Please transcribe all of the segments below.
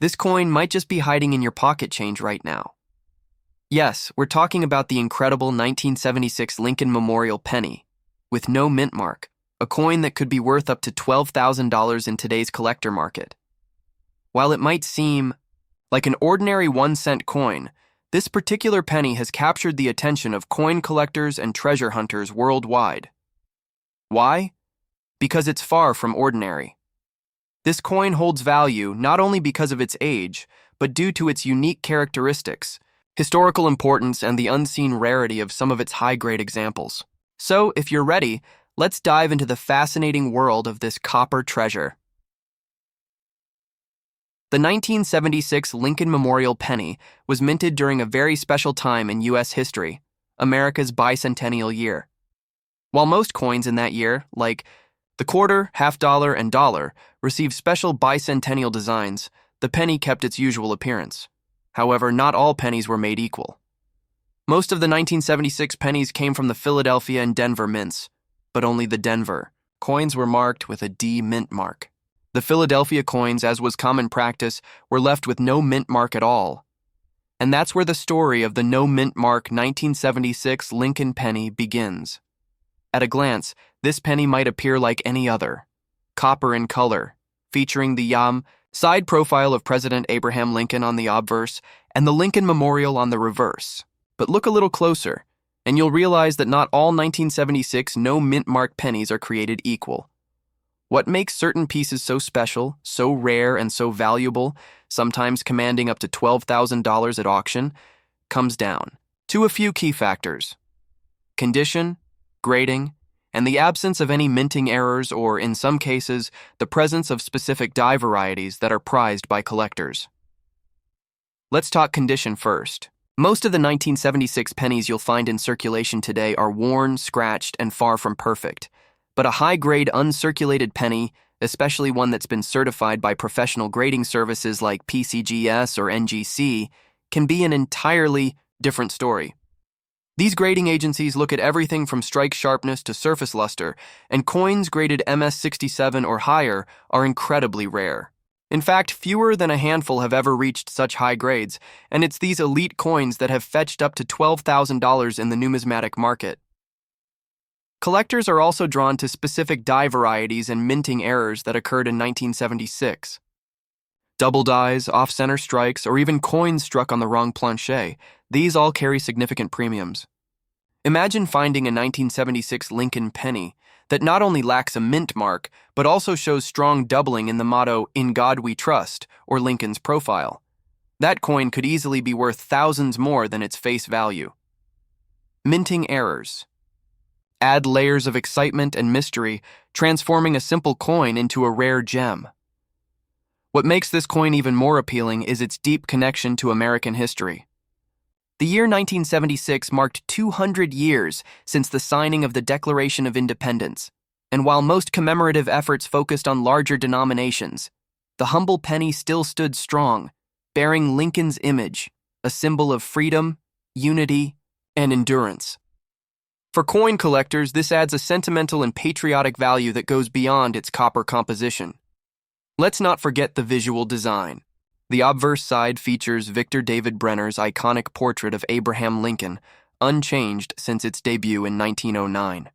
This coin might just be hiding in your pocket change right now. Yes, we're talking about the incredible 1976 Lincoln Memorial penny, with no mint mark, a coin that could be worth up to $12,000 in today's collector market. While it might seem like an ordinary 1-cent coin, this particular penny has captured the attention of coin collectors and treasure hunters worldwide. Why? Because it's far from ordinary. This coin holds value not only because of its age, but due to its unique characteristics, historical importance, and the unseen rarity of some of its high-grade examples. So, if you're ready, let's dive into the fascinating world of this copper treasure. The 1976 Lincoln Memorial penny was minted during a very special time in U.S. history, America's bicentennial year. While most coins in that year, like the quarter, half-dollar, and dollar, received special bicentennial designs, the penny kept its usual appearance. However, not all pennies were made equal. Most of the 1976 pennies came from the Philadelphia and Denver mints, but only the Denver coins were marked with a D mint mark. The Philadelphia coins, as was common practice, were left with no mint mark at all. And that's where the story of the no mint mark 1976 Lincoln penny begins. At a glance, this penny might appear like any other. Copper in color, featuring the side profile of President Abraham Lincoln on the obverse and the Lincoln Memorial on the reverse. But look a little closer, and you'll realize that not all 1976 no mint mark pennies are created equal. What makes certain pieces so special, so rare, and so valuable, sometimes commanding up to $12,000 at auction, comes down to a few key factors: condition, grading, and the absence of any minting errors, or, in some cases, the presence of specific die varieties that are prized by collectors. Let's talk condition first. Most of the 1976 pennies you'll find in circulation today are worn, scratched, and far from perfect. But a high-grade uncirculated penny, especially one that's been certified by professional grading services like PCGS or NGC, can be an entirely different story. These grading agencies look at everything from strike sharpness to surface luster, and coins graded MS67 or higher are incredibly rare. In fact, fewer than a handful have ever reached such high grades, and it's these elite coins that have fetched up to $12,000 in the numismatic market. Collectors are also drawn to specific die varieties and minting errors that occurred in 1976. Double dies, off-center strikes, or even coins struck on the wrong planche, these all carry significant premiums. Imagine finding a 1976 Lincoln penny that not only lacks a mint mark, but also shows strong doubling in the motto, "In God We Trust," or Lincoln's profile. That coin could easily be worth thousands more than its face value. Minting errors add layers of excitement and mystery, transforming a simple coin into a rare gem. What makes this coin even more appealing is its deep connection to American history. The year 1976 marked 200 years since the signing of the Declaration of Independence, and while most commemorative efforts focused on larger denominations, the humble penny still stood strong, bearing Lincoln's image, a symbol of freedom, unity, and endurance. For coin collectors, this adds a sentimental and patriotic value that goes beyond its copper composition. Let's not forget the visual design. The obverse side features Victor David Brenner's iconic portrait of Abraham Lincoln, unchanged since its debut in 1909.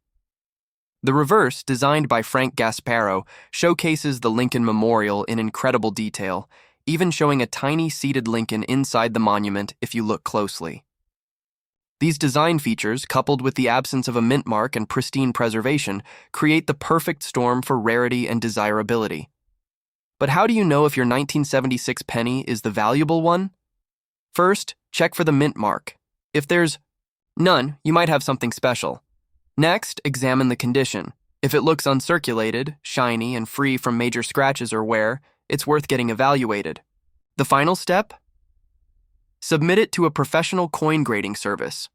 The reverse, designed by Frank Gasparo, showcases the Lincoln Memorial in incredible detail, even showing a tiny seated Lincoln inside the monument if you look closely. These design features, coupled with the absence of a mint mark and pristine preservation, create the perfect storm for rarity and desirability. But how do you know if your 1976 penny is the valuable one? First, check for the mint mark. If there's none, you might have something special. Next, examine the condition. If it looks uncirculated, shiny, and free from major scratches or wear, it's worth getting evaluated. The final step? Submit it to a professional coin grading service.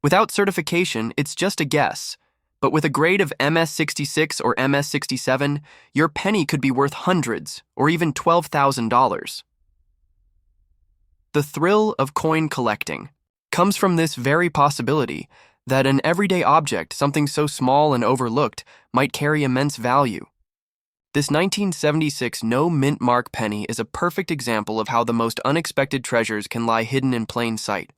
Without certification, it's just a guess, but with a grade of MS66 or MS67, your penny could be worth hundreds or even $12,000. The thrill of coin collecting comes from this very possibility that an everyday object, something so small and overlooked, might carry immense value. This 1976 no mint mark penny is a perfect example of how the most unexpected treasures can lie hidden in plain sight.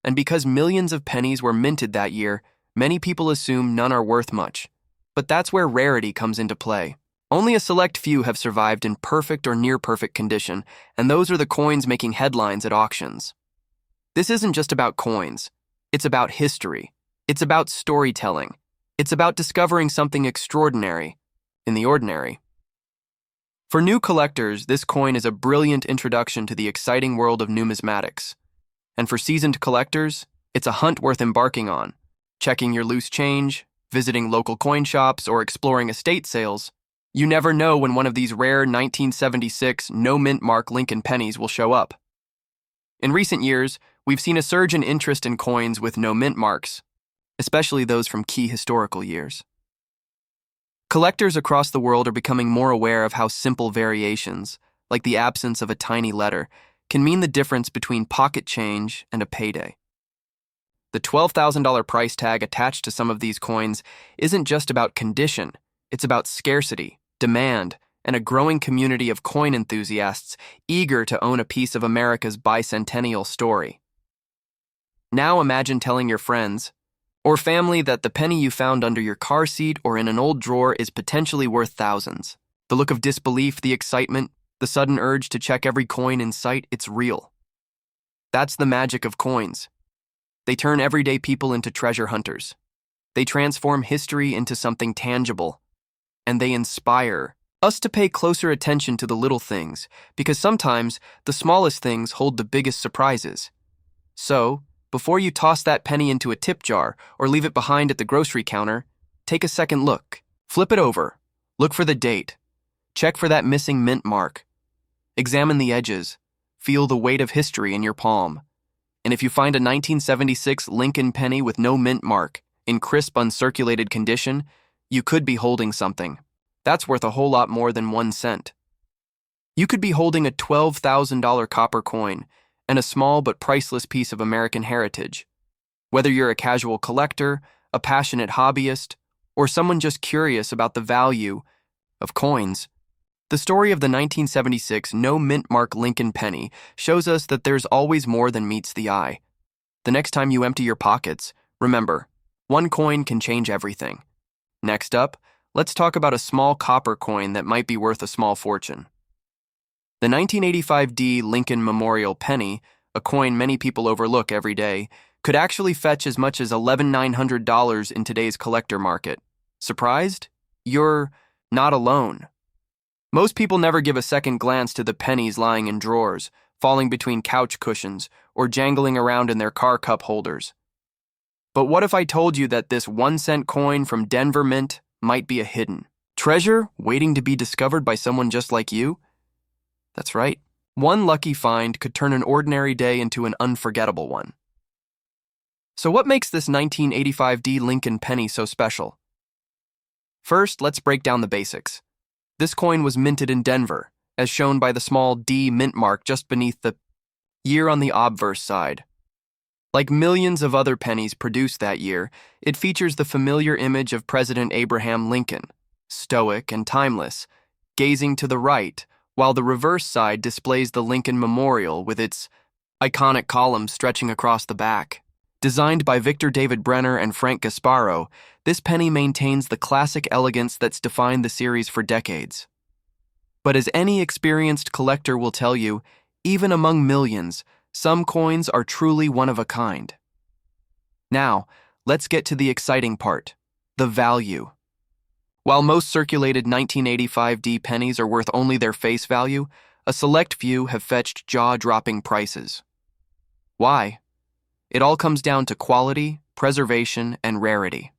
And because millions of pennies were minted that year, many people assume none are worth much. But that's where rarity comes into play. Only a select few have survived in perfect or near-perfect condition, and those are the coins making headlines at auctions. This isn't just about coins. It's about history. It's about storytelling. It's about discovering something extraordinary in the ordinary. For new collectors, this coin is a brilliant introduction to the exciting world of numismatics. And for seasoned collectors, it's a hunt worth embarking on. Checking your loose change, visiting local coin shops, or exploring estate sales, you never know when one of these rare 1976 no mint mark Lincoln pennies will show up. In recent years, we've seen a surge in interest in coins with no mint marks, especially those from key historical years. Collectors across the world are becoming more aware of how simple variations, like the absence of a tiny letter, can mean the difference between pocket change and a payday. The $12,000 price tag attached to some of these coins isn't just about condition, it's about scarcity, demand, and a growing community of coin enthusiasts eager to own a piece of America's bicentennial story. Now imagine telling your friends or family that the penny you found under your car seat or in an old drawer is potentially worth thousands. The look of disbelief, the excitement, the sudden urge to check every coin in sight, it's real. That's the magic of coins. They turn everyday people into treasure hunters. They transform history into something tangible. And they inspire us to pay closer attention to the little things, because sometimes the smallest things hold the biggest surprises. So, before you toss that penny into a tip jar or leave it behind at the grocery counter, take a second look. Flip it over. Look for the date. Check for that missing mint mark. Examine the edges. Feel the weight of history in your palm. And if you find a 1976 Lincoln penny with no mint mark, in crisp, uncirculated condition, you could be holding something. That's worth a whole lot more than 1 cent. You could be holding a $12,000 copper coin and a small but priceless piece of American heritage. Whether you're a casual collector, a passionate hobbyist, or someone just curious about the value of coins, the story of the 1976 no mint mark Lincoln penny shows us that there's always more than meets the eye. The next time you empty your pockets, remember, one coin can change everything. Next up, let's talk about a small copper coin that might be worth a small fortune. The 1985 D Lincoln Memorial penny, a coin many people overlook every day, could actually fetch as much as $11,900 in today's collector market. Surprised? You're not alone. Most people never give a second glance to the pennies lying in drawers, falling between couch cushions, or jangling around in their car cup holders. But what if I told you that this 1-cent coin from Denver Mint might be a hidden treasure waiting to be discovered by someone just like you? That's right. One lucky find could turn an ordinary day into an unforgettable one. So what makes this 1985 D Lincoln penny so special? First, let's break down the basics. This coin was minted in Denver, as shown by the small D mint mark just beneath the year on the obverse side. Like millions of other pennies produced that year, it features the familiar image of President Abraham Lincoln, stoic and timeless, gazing to the right, while the reverse side displays the Lincoln Memorial with its iconic columns stretching across the back. Designed by Victor David Brenner and Frank Gasparo, this penny maintains the classic elegance that's defined the series for decades. But as any experienced collector will tell you, even among millions, some coins are truly one of a kind. Now, let's get to the exciting part, the value. While most circulated 1985 D pennies are worth only their face value, a select few have fetched jaw-dropping prices. Why? It all comes down to quality, preservation, and rarity.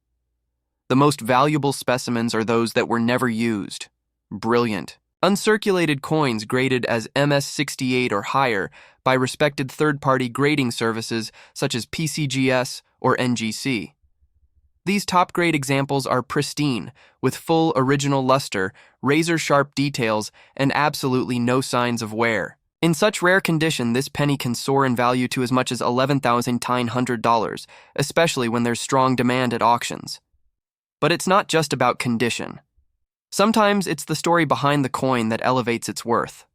The most valuable specimens are those that were never used. Brilliant, uncirculated coins graded as MS-68 or higher by respected third-party grading services such as PCGS or NGC. These top-grade examples are pristine, with full original luster, razor-sharp details, and absolutely no signs of wear. In such rare condition, this penny can soar in value to as much as $11,900, especially when there's strong demand at auctions. But it's not just about condition. Sometimes it's the story behind the coin that elevates its worth.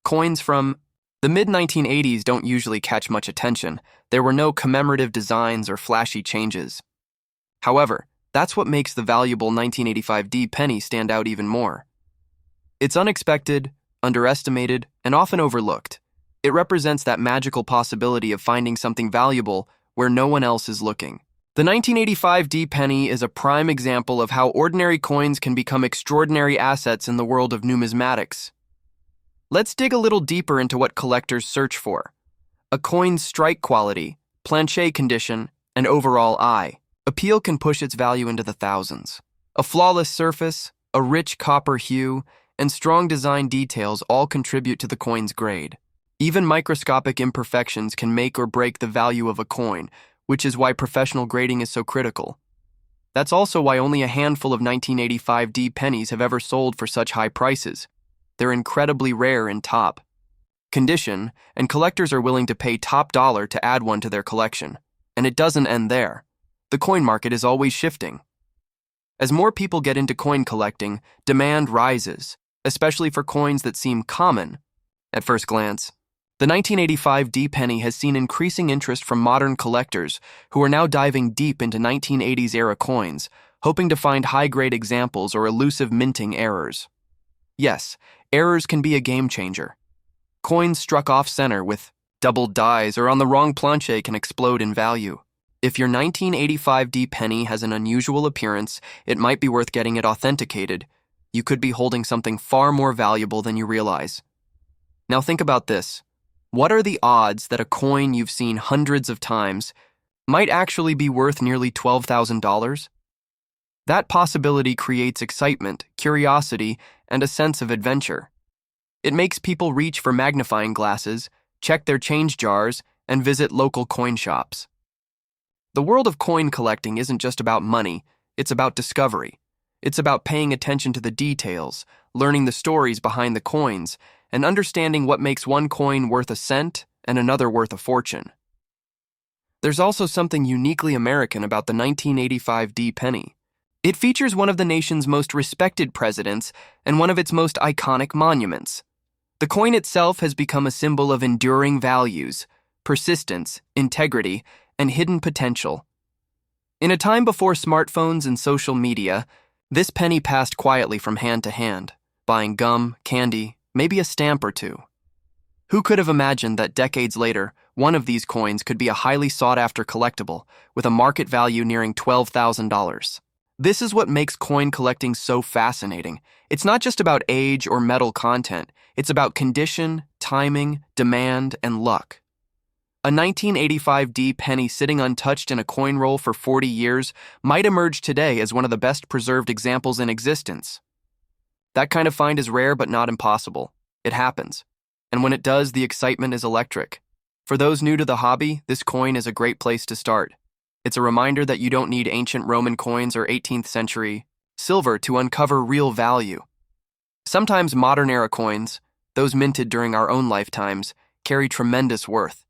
Coins from the mid-1980s don't usually catch much attention. There were no commemorative designs or flashy changes. However, that's what makes the valuable 1985 penny stand out even more. It's unexpected, underestimated, and often overlooked. It represents that magical possibility of finding something valuable where no one else is looking. The 1985 penny is a prime example of how ordinary coins can become extraordinary assets in the world of numismatics. Let's dig a little deeper into what collectors search for. A coin's strike quality, planchet condition, and overall eye appeal can push its value into the thousands. A flawless surface, a rich copper hue, and strong design details all contribute to the coin's grade. Even microscopic imperfections can make or break the value of a coin, which is why professional grading is so critical. That's also why only a handful of 1985 pennies have ever sold for such high prices. They're incredibly rare in top condition, and collectors are willing to pay top dollar to add one to their collection. And it doesn't end there. The coin market is always shifting. As more people get into coin collecting, demand rises, especially for coins that seem common at first glance. The 1985 penny has seen increasing interest from modern collectors who are now diving deep into 1980s-era coins, hoping to find high-grade examples or elusive minting errors. Yes, errors can be a game-changer. Coins struck off-center with double dies or on the wrong planche can explode in value. If your 1985 penny has an unusual appearance, it might be worth getting it authenticated. You could be holding something far more valuable than you realize. Now think about this. What are the odds that a coin you've seen hundreds of times might actually be worth nearly $12,000? That possibility creates excitement, curiosity, and a sense of adventure. It makes people reach for magnifying glasses, check their change jars, and visit local coin shops. The world of coin collecting isn't just about money, it's about discovery. It's about paying attention to the details, learning the stories behind the coins, and understanding what makes one coin worth a cent and another worth a fortune. There's also something uniquely American about the 1985 penny. It features one of the nation's most respected presidents and one of its most iconic monuments. The coin itself has become a symbol of enduring values, persistence, integrity, and hidden potential. In a time before smartphones and social media, this penny passed quietly from hand to hand, buying gum, candy, maybe a stamp or two. Who could have imagined that decades later, one of these coins could be a highly sought-after collectible with a market value nearing $12,000? This is what makes coin collecting so fascinating. It's not just about age or metal content. It's about condition, timing, demand, and luck. A 1985 penny sitting untouched in a coin roll for 40 years might emerge today as one of the best preserved examples in existence. That kind of find is rare but not impossible. It happens. And when it does, the excitement is electric. For those new to the hobby, this coin is a great place to start. It's a reminder that you don't need ancient Roman coins or 18th century silver to uncover real value. Sometimes modern-era coins, those minted during our own lifetimes, carry tremendous worth.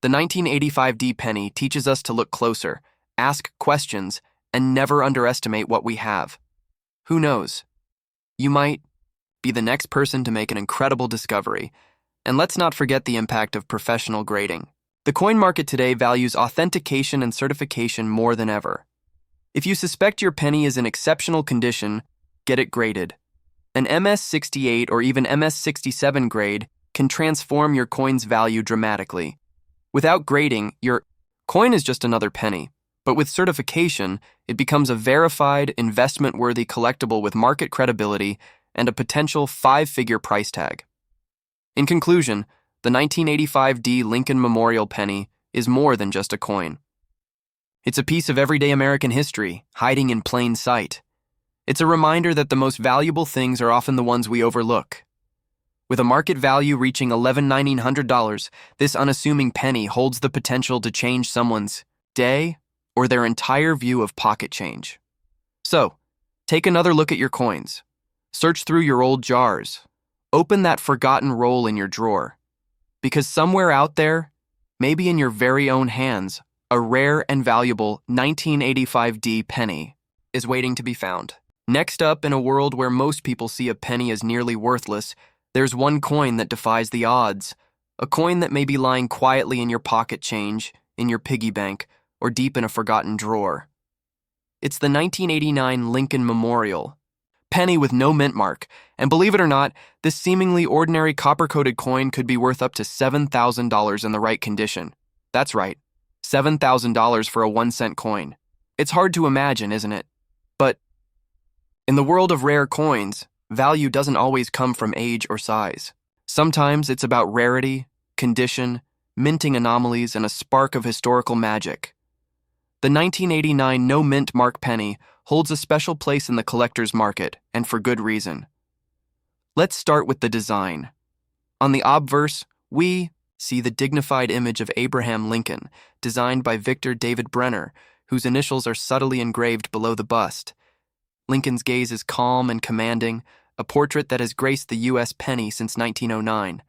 The 1985 penny teaches us to look closer, ask questions, and never underestimate what we have. Who knows? You might be the next person to make an incredible discovery. And let's not forget the impact of professional grading. The coin market today values authentication and certification more than ever. If you suspect your penny is in exceptional condition, get it graded. An MS-68 or even MS-67 grade can transform your coin's value dramatically. Without grading, your coin is just another penny. But with certification, it becomes a verified, investment-worthy collectible with market credibility and a potential 5-figure price tag. In conclusion, the 1985 Lincoln Memorial penny is more than just a coin. It's a piece of everyday American history, hiding in plain sight. It's a reminder that the most valuable things are often the ones we overlook. With a market value reaching $1,100, this unassuming penny holds the potential to change someone's day or their entire view of pocket change. So, take another look at your coins. Search through your old jars. Open that forgotten roll in your drawer. Because somewhere out there, maybe in your very own hands, a rare and valuable 1985 penny is waiting to be found. Next up, in a world where most people see a penny as nearly worthless, there's one coin that defies the odds. A coin that may be lying quietly in your pocket change, in your piggy bank, or deep in a forgotten drawer. It's the 1989 Lincoln Memorial. Penny with no mint mark, and believe it or not, this seemingly ordinary copper-coated coin could be worth up to $7,000 in the right condition. That's right, $7,000 for a 1-cent coin. It's hard to imagine, isn't it? But in the world of rare coins, value doesn't always come from age or size. Sometimes it's about rarity, condition, minting anomalies, and a spark of historical magic. The 1989 no-mint mark penny holds a special place in the collector's market, and for good reason. Let's start with the design. On the obverse, we see the dignified image of Abraham Lincoln, designed by Victor David Brenner, whose initials are subtly engraved below the bust. Lincoln's gaze is calm and commanding, a portrait that has graced the U.S. penny since 1909.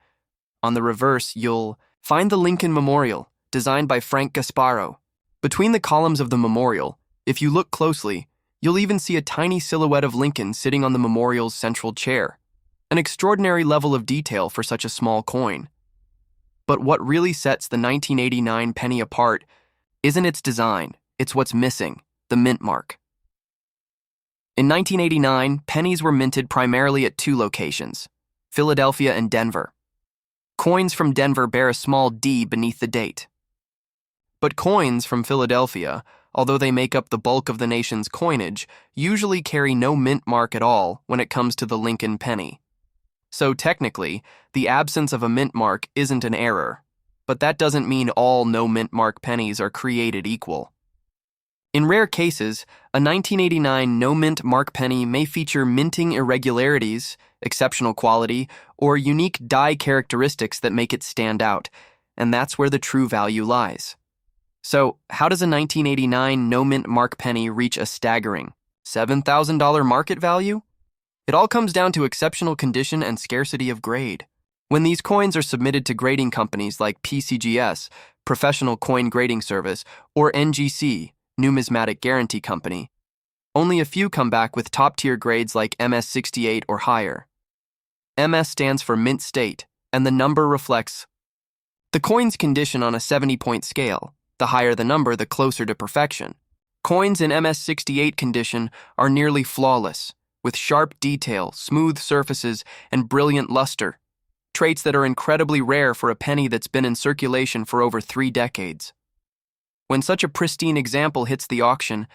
On the reverse, you'll find the Lincoln Memorial, designed by Frank Gasparo. Between the columns of the memorial, if you look closely, you'll even see a tiny silhouette of Lincoln sitting on the memorial's central chair. An extraordinary level of detail for such a small coin. But what really sets the 1989 penny apart isn't its design, it's what's missing, the mint mark. In 1989, pennies were minted primarily at 2 locations, Philadelphia and Denver. Coins from Denver bear a small D beneath the date. But coins from Philadelphia, although they make up the bulk of the nation's coinage, usually carry no mint mark at all when it comes to the Lincoln penny. So technically, the absence of a mint mark isn't an error, but that doesn't mean all no mint mark pennies are created equal. In rare cases, a 1989 no mint mark penny may feature minting irregularities, exceptional quality, or unique die characteristics that make it stand out, and that's where the true value lies. So, how does a 1989 no-mint mark penny reach a staggering $7,000 market value? It all comes down to exceptional condition and scarcity of grade. When these coins are submitted to grading companies like PCGS, Professional Coin Grading Service, or NGC, Numismatic Guarantee Company, only a few come back with top-tier grades like MS68 or higher. MS stands for mint state, and the number reflects the coin's condition on a 70-point scale. The higher the number, the closer to perfection. Coins in MS68 condition are nearly flawless, with sharp detail, smooth surfaces, and brilliant luster, traits that are incredibly rare for a penny that's been in circulation for over 3 decades. When such a pristine example hits the auction,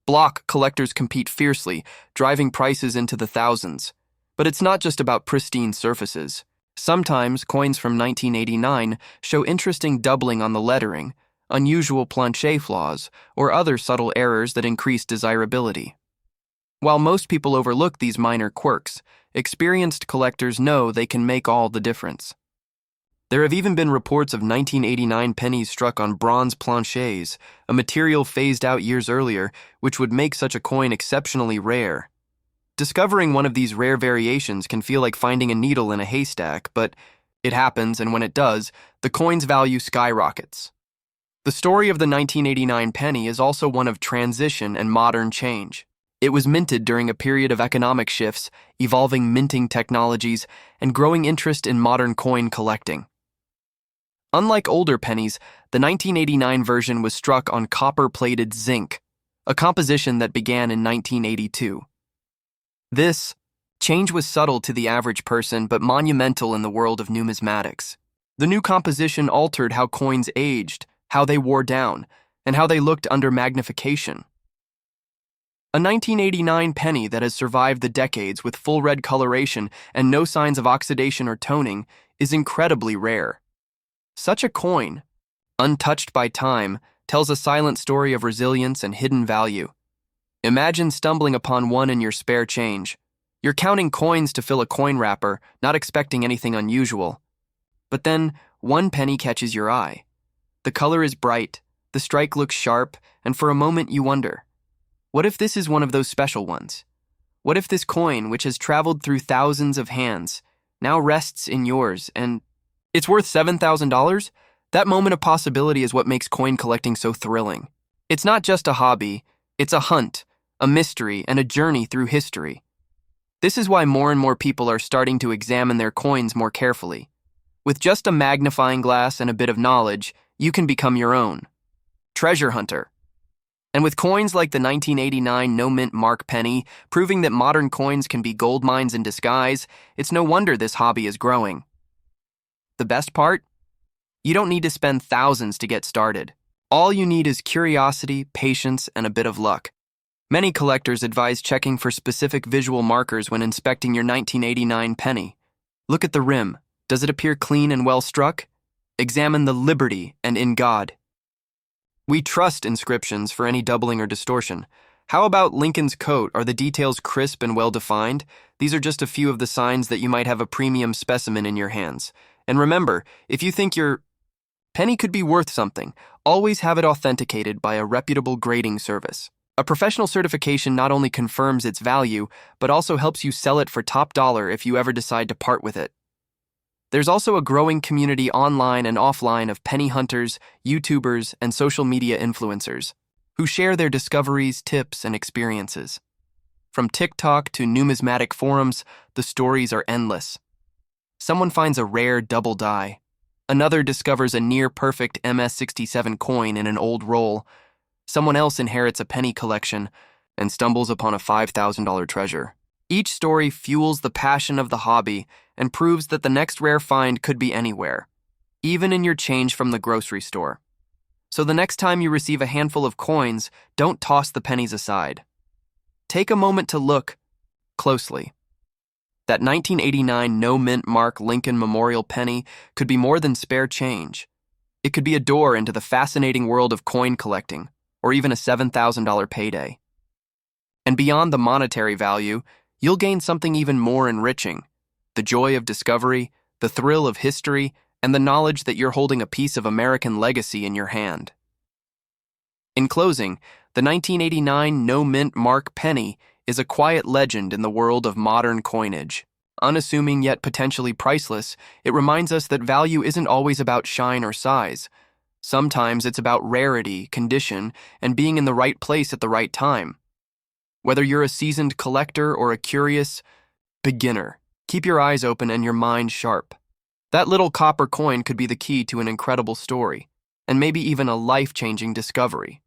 block collectors compete fiercely, driving prices into the thousands. But it's not just about pristine surfaces. Sometimes coins from 1989 show interesting doubling on the lettering, unusual planche flaws, or other subtle errors that increase desirability. While most people overlook these minor quirks, experienced collectors know they can make all the difference. There have even been reports of 1989 pennies struck on bronze planches, a material phased out years earlier, which would make such a coin exceptionally rare. Discovering one of these rare variations can feel like finding a needle in a haystack, but it happens, and when it does, the coin's value skyrockets. The story of the 1989 penny is also one of transition and modern change. It was minted during a period of economic shifts, evolving minting technologies, and growing interest in modern coin collecting. Unlike older pennies, the 1989 version was struck on copper-plated zinc, a composition that began in 1982. This change was subtle to the average person but monumental in the world of numismatics. The new composition altered how coins aged, how they wore down, and how they looked under magnification. A 1989 penny that has survived the decades with full red coloration and no signs of oxidation or toning is incredibly rare. Such a coin, untouched by time, tells a silent story of resilience and hidden value. Imagine stumbling upon one in your spare change. You're counting coins to fill a coin wrapper, not expecting anything unusual. But then, one penny catches your eye. The color is bright, the strike looks sharp, and for a moment you wonder, what if this is one of those special ones? What if this coin, which has traveled through thousands of hands, now rests in yours and it's worth $7,000? That moment of possibility is what makes coin collecting so thrilling. It's not just a hobby, it's a hunt, a mystery, and a journey through history. This is why more and more people are starting to examine their coins more carefully. With just a magnifying glass and a bit of knowledge, you can become your own treasure hunter. And with coins like the 1989 no-mint mark penny, proving that modern coins can be gold mines in disguise, it's no wonder this hobby is growing. The best part? You don't need to spend thousands to get started. All you need is curiosity, patience, and a bit of luck. Many collectors advise checking for specific visual markers when inspecting your 1989 penny. Look at the rim. Does it appear clean and well struck? Examine the liberty and in God. We trust inscriptions for any doubling or distortion. How about Lincoln's coat? Are the details crisp and well-defined? These are just a few of the signs that you might have a premium specimen in your hands. And remember, if you think your penny could be worth something, always have it authenticated by a reputable grading service. A professional certification not only confirms its value, but also helps you sell it for top dollar if you ever decide to part with it. There's also a growing community online and offline of penny hunters, YouTubers, and social media influencers who share their discoveries, tips, and experiences. From TikTok to numismatic forums, the stories are endless. Someone finds a rare double die. Another discovers a near-perfect MS-67 coin in an old roll. Someone else inherits a penny collection and stumbles upon a $5,000 treasure. Each story fuels the passion of the hobby and proves that the next rare find could be anywhere, even in your change from the grocery store. So the next time you receive a handful of coins, don't toss the pennies aside. Take a moment to look closely. That 1989 no-mint mark Lincoln Memorial penny could be more than spare change. It could be a door into the fascinating world of coin collecting, or even a $7,000 payday. And beyond the monetary value, you'll gain something even more enriching: the joy of discovery, the thrill of history, and the knowledge that you're holding a piece of American legacy in your hand. In closing, the 1989 no-mint mark penny is a quiet legend in the world of modern coinage. Unassuming yet potentially priceless, it reminds us that value isn't always about shine or size. Sometimes it's about rarity, condition, and being in the right place at the right time. Whether you're a seasoned collector or a curious beginner, keep your eyes open and your mind sharp. That little copper coin could be the key to an incredible story, and maybe even a life-changing discovery.